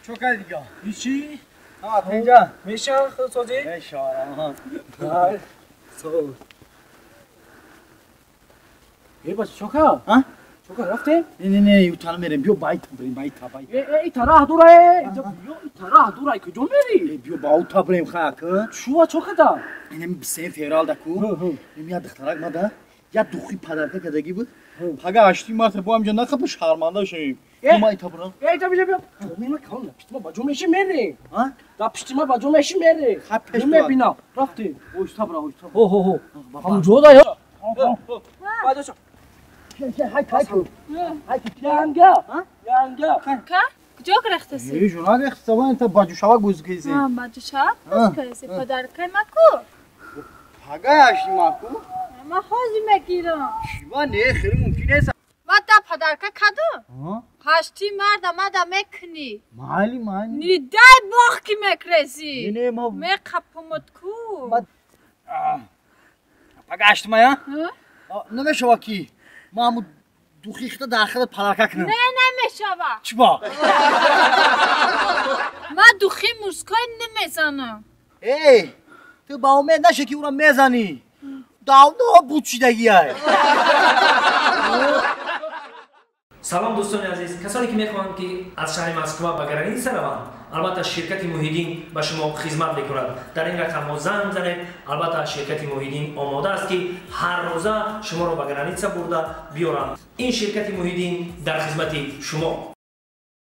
چوکای دیگه هیچی؟ اینجا میشه خود سازی؟ میشه آها سو یه بس چوکا ها چوکا رفته؟ نه یوتان میریم بیو بایت بریم بایت ای ترا دورای اینجا بیا ترا دورای کجا میری؟ بیو باوتا بریم خاک شو چوکا دا؟ اینم سه فیرال دکو میاد دخترک ماده یا دوخی پدرکه کدگی بود پگه اشتی مرت با هم جنا خب شرمنده شیم ما برام ای تا بیا میما کام پیشما با جو میشی میری ها دا پیشما با جو میشی میری خپش میبینا رفتی اوستا برا اوستا هو هم جودا یا بعدش های یانگا یانگا که؟ کجا گرفتسی؟ ای جونا گفتم انت باجو شواک بوزکیزی باجو شاک بوزکیزی پدرکای مکو پگه اشتی ماکو ما خوزی مگیرم شیوا نه خیلی ممکنه و دا پدرکا کدو؟ هشتی مرد مادا مکنی مالی نیدای باخ کی مکرسی نه ما مکپمت کو پگه اشتی مایا نمیشه واکی ما هم دوخیخته داخل پدرکه کنم نه نمیشوه چی با؟ ما دوخی موسکای نمیزنم ای تو با امید نشه که او را میزنی داودا بود چیدگی های سلام دوستان عزیز کسانی که میخواهند که از شهر مسکو به گرانیسا روند البته شرکت موحدین به شما خدمت میکند در این رقم زنگ زنید البته شرکت موحدین آماده است که هر روزه شما را به گرانیسا برده بیارند این شرکت موحدین در خدمت شما